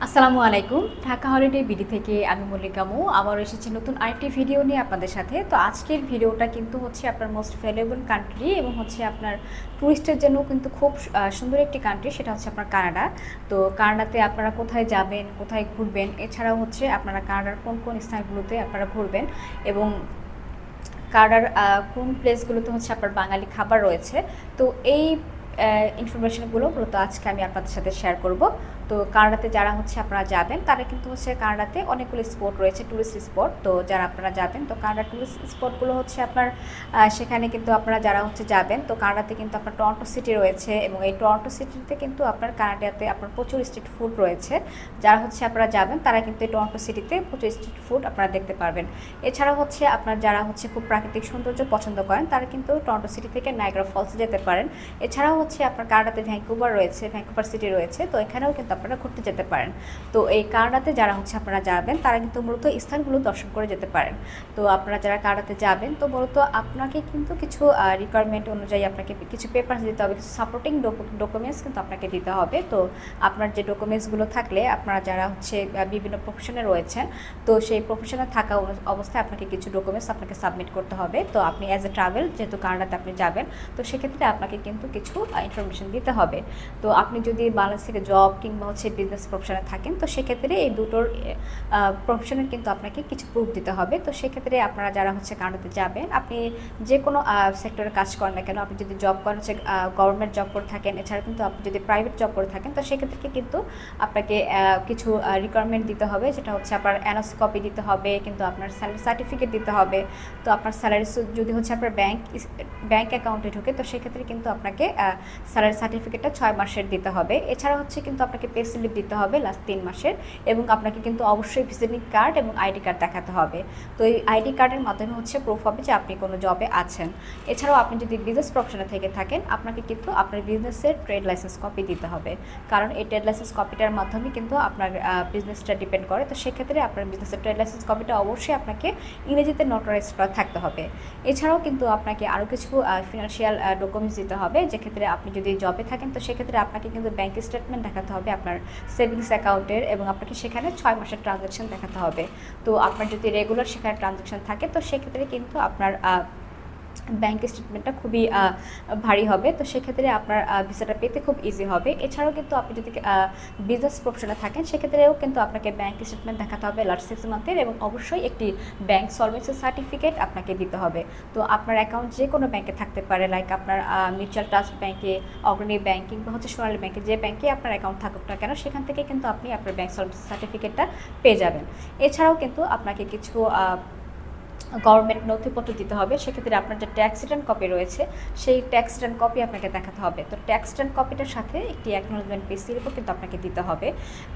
আসসালামু আলাইকুম। Dhaka holiday BD থেকে আমি মল্লিকা মৌ আবারও এসেছি নতুন আরেকটি ভিডিও নিয়ে আপনাদের সাথে। তো আজকের ভিডিওটা কিন্তু হচ্ছে আপনার মোস্ট ভ্যালুয়েবল কান্ট্রি এবং হচ্ছে আপনার টুরিস্টের জন্য কিন্তু খুব সুন্দর একটি কান্ট্রি, সেটা হচ্ছে আপনার কানাডা। তো কানাডাতে আপনারা কোথায় যাবেন, কোথায় ঘুরবেন, এছাড়াও হচ্ছে আপনারা কানাডার কোন কোন স্থানগুলোতে আপনারা ঘুরবেন এবং কানাডার কোন প্লেসগুলোতে হচ্ছে আপনার বাঙালি খাবার রয়েছে। তো এই ইনফরমেশনগুলো মূলত আজকে আমি আপনাদের সাথে শেয়ার করব। তো কানাডাতে যারা হচ্ছে আপনারা যাবেন তারা কিন্তু হচ্ছে কানাডাতে অনেকগুলো স্পট রয়েছে, টুরিস্ট স্পট। তো যারা আপনারা যাবেন তো কানাডার টুরিস্ট স্পটগুলো হচ্ছে আপনার সেখানে কিন্তু আপনারা যারা হচ্ছে যাবেন তো কানাডাতে কিন্তু আপনার টরন্টো সিটি রয়েছে এবং এই টরন্টো সিটিতে কিন্তু আপনার কানাডাতে আপনার প্রচুর স্ট্রিট ফুড রয়েছে। যারা হচ্ছে আপনারা যাবেন তারা কিন্তু এই টরন্টো সিটিতে প্রচুর স্ট্রিট ফুড আপনারা দেখতে পারবেন। এছাড়াও হচ্ছে আপনার যারা হচ্ছে খুব প্রাকৃতিক সৌন্দর্য পছন্দ করেন তারা কিন্তু টরন্টো সিটি থেকে নায়াগ্রা ফলসে যেতে পারেন। এছাড়াও হচ্ছে আপনার কানাডাতে ভ্যাঙ্কুভার রয়েছে, ভ্যাঙ্কুভার সিটি রয়েছে, তো এখানেও কিন্তু আপনারা ঘুরতে যেতে পারেন। তো এই কানাডাতে যারা হচ্ছে আপনারা যাবেন তারা কিন্তু মূলত স্থানগুলো দর্শন করে যেতে পারেন। তো আপনারা যারা কানাডাতে যাবেন তো মূলত আপনাকে কিন্তু কিছু রিকোয়ারমেন্ট অনুযায়ী আপনাকে কিছু পেপারস দিতে হবে, কিছু সাপোর্টিং ডকুমেন্টস কিন্তু আপনাকে দিতে হবে। তো আপনার যে ডকুমেন্টসগুলো থাকলে আপনারা যারা হচ্ছে বিভিন্ন প্রফেশনে রয়েছেন তো সেই প্রফেশনে থাকা অবস্থায় আপনাকে কিছু ডকুমেন্টস আপনাকে সাবমিট করতে হবে। তো আপনি অ্যাজ এ ট্রাভেল যেহেতু কানাডাতে আপনি যাবেন তো সেক্ষেত্রে আপনাকে কিন্তু কিছু ইনফরমেশন দিতে হবে। তো আপনি যদি বাংলাদেশ থেকে জব কিংবা হচ্ছে বিজনেস প্রফেশনে থাকেন তো সেক্ষেত্রে এই দুটোর প্রফেশনের কিন্তু আপনাকে কিছু প্রুফ দিতে হবে। তো সেক্ষেত্রে আপনারা যারা হচ্ছে কানাডাতে যাবেন আপনি যে কোনো সেক্টরে কাজ করেন না কেন, আপনি যদি জব করেন হচ্ছে গভর্নমেন্ট জব করে থাকেন, এছাড়া কিন্তু আপনি যদি প্রাইভেট জব করে থাকেন তো সেক্ষেত্রে কিন্তু আপনাকে কিছু রিকোয়ারমেন্ট দিতে হবে, যেটা হচ্ছে আপনার এনওসি কপি দিতে হবে, কিন্তু আপনার স্যালারি সার্টিফিকেট দিতে হবে। তো আপনার স্যালারি যদি হচ্ছে আপনার ব্যাংক অ্যাকাউন্টে ঢোকে তো সেক্ষেত্রে কিন্তু আপনাকে স্যালারি সার্টিফিকেটটা 6 মাসের দিতে হবে। এছাড়া হচ্ছে কিন্তু আপনাকে পে স্লিপ দিতে হবে লাস্ট 3 মাসের, এবং আপনাকে কিন্তু অবশ্যই ভিজিটিং কার্ড এবং আইডি কার্ড দেখাতে হবে। তো এই আইডি কার্ডের মাধ্যমে হচ্ছে প্রুফ হবে যে আপনি কোনো জবে আছেন। এছাড়াও আপনি যদি বিজনেস প্রফেশনে থেকে থাকেন আপনাকে কিন্তু আপনার বিজনেসের ট্রেড লাইসেন্স কপি দিতে হবে, কারণ এই ট্রেড লাইসেন্স কপিটার মাধ্যমে কিন্তু আপনার বিজনেসটা ডিপেন্ড করে। তো সেক্ষেত্রে আপনার বিজনেসের ট্রেড লাইসেন্স কপিটা অবশ্যই আপনাকে ইংরেজিতে নোটারাইজ করা থাকতে হবে। এছাড়াও কিন্তু আপনাকে আরও কিছু ফিনান্সিয়াল ডকুমেন্টস দিতে হবে, যেক্ষেত্রে আপনি যদি জবে থাকেন তো সেক্ষেত্রে আপনাকে কিন্তু ব্যাংক স্টেটমেন্ট দেখাতে হবে আপনার সেভিংস অ্যাকাউন্টের, এবং আপনাকে সেখানে 6 মাসের ট্রানজ্যাকশন দেখাতে হবে। তো আপনার যদি রেগুলার সেখানে ট্রানজ্যাকশন থাকে তো সেক্ষেত্রে কিন্তু আপনার ব্যাংক স্টেটমেন্টটা খুবই ভারী হবে। তো সেক্ষেত্রে আপনার ভিসাটা পেতে খুব ইজি হবে। এছাড়াও কিন্তু আপনি যদি বিজনেস প্রফেশনে থাকেন সেক্ষেত্রেও কিন্তু আপনাকে ব্যাংক স্টেটমেন্ট দেখাতে হবে লাস্ট 6 মান্থের, এবং অবশ্যই একটি ব্যাংক সলভেন্সি সার্টিফিকেট আপনাকে দিতে হবে। তো আপনার অ্যাকাউন্ট যে কোনো ব্যাংকে থাকতে পারে, লাইক আপনার মিউচুয়াল ট্রাস্ট ব্যাংকে, অগ্রণী ব্যাংক কিংবা হচ্ছে সোনালী ব্যাংকে, যে ব্যাংকে আপনার অ্যাকাউন্ট থাকুক না কেন সেখান থেকে কিন্তু আপনি আপনার ব্যাংক সলভেন্সি সার্টিফিকেটটা পেয়ে যাবেন। এছাড়াও কিন্তু আপনাকে কিছু গভর্নমেন্ট নথিপত্র দিতে হবে, সেক্ষেত্রে আপনার যে ট্যাক্স রিটার্ন কপি রয়েছে সেই ট্যাক্স রিটার্ন কপি আপনাকে দেখাতে হবে। তো ট্যাক্স রিটার্ন কপিটার সাথে একটি অ্যাকনোলেজমেন্ট পে স্লিপও কিন্তু আপনাকে দিতে হবে।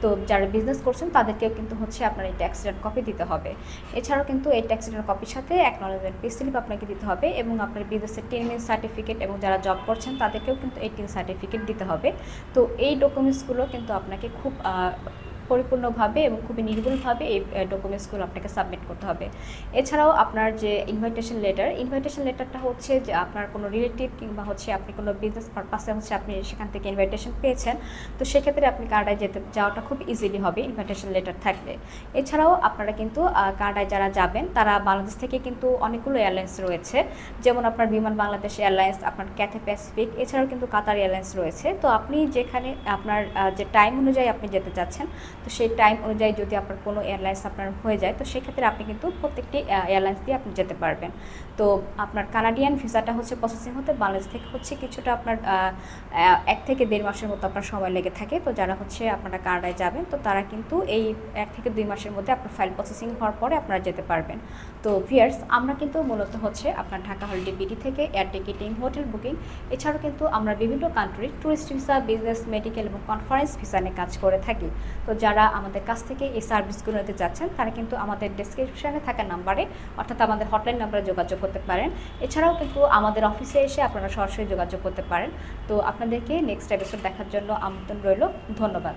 তো যারা বিজনেস করছেন তাদেরকেও কিন্তু হচ্ছে আপনার এই ট্যাক্স রিটার্ন কপি দিতে হবে। এছাড়াও কিন্তু এই ট্যাক্স রিটার্ন কপির সাথে অ্যাকনোলেজমেন্ট পে স্লিপ আপনাকে দিতে হবে, এবং আপনার বিজনেসের 10 মিন সার্টিফিকেট, এবং যারা জব করছেন তাদেরকেও কিন্তু এই 10 সার্টিফিকেট দিতে হবে। তো এই ডকুমেন্টসগুলো কিন্তু আপনাকে খুব পরিপূর্ণভাবে এবং খুবই নির্ভুলভাবে এই ডকুমেন্টসগুলো আপনাকে সাবমিট করতে হবে। এছাড়াও আপনার যে ইনভাইটেশন লেটারটা হচ্ছে যে আপনার কোনো রিলেটিভ কিংবা হচ্ছে আপনি কোনো বিজনেস পারপাসে হচ্ছে আপনি সেখান থেকে ইনভাইটেশন পেয়েছেন, তো সেক্ষেত্রে আপনি কানাডায় যাওয়াটা খুব ইজিলি হবে ইনভাইটেশন লেটার থাকলে। এছাড়াও আপনারা কিন্তু কানাডায় যারা যাবেন তারা বাংলাদেশ থেকে কিন্তু অনেকগুলো এয়ারলাইন্স রয়েছে, যেমন আপনার বিমান বাংলাদেশ এয়ারলাইন্স, আপনার ক্যাথে প্যাসিফিক, এছাড়াও কিন্তু কাতার এয়ারলাইন্স রয়েছে। তো আপনি যেখানে আপনার যে টাইম অনুযায়ী আপনি যেতে চাচ্ছেন তো সেই টাইম অনুযায়ী যদি আপনার কোনো এয়ারলাইন্স আপনার হয়ে যায় তো সেক্ষেত্রে আপনি কিন্তু প্রত্যেকটি এয়ারলাইন্স দিয়ে আপনি যেতে পারবেন। তো আপনার কানাডিয়ান ভিসাটা হচ্ছে প্রসেসিং হতে বাংলাদেশ থেকে হচ্ছে কিছুটা আপনার 1 থেকে 1.5 মাসের মতো আপনার সময় লেগে থাকে। তো যারা হচ্ছে আপনারা কানাডায় যাবেন তো তারা কিন্তু এই 1 থেকে 2 মাসের মধ্যে আপনার ফাইল প্রসেসিং হওয়ার পরে আপনারা যেতে পারবেন। তো ভিউয়ার্স, আমরা কিন্তু মূলত হচ্ছে আপনার ঢাকা হলিডে বিডি থেকে এয়ার টিকেটিং, হোটেল বুকিং, এছাড়াও কিন্তু আমরা বিভিন্ন কান্ট্রির ট্যুরিস্ট ভিসা, বিজনেস, মেডিকেল এবং কনফারেন্স ভিসা নিয়ে কাজ করে থাকি। তো যারা আমাদের কাছ থেকে এই সার্ভিসগুলো নিতে যাচ্ছেন তারা কিন্তু আমাদের ডেসক্রিপশনে থাকা নাম্বারে, অর্থাৎ আমাদের হটলাইন নাম্বারে যোগাযোগ করতে পারেন। এছাড়াও কিন্তু আমাদের অফিসে এসে আপনারা সরাসরি যোগাযোগ করতে পারেন। তো আপনাদেরকে নেক্সট এপিসোড দেখার জন্য আমন্ত্রণ রইল। ধন্যবাদ।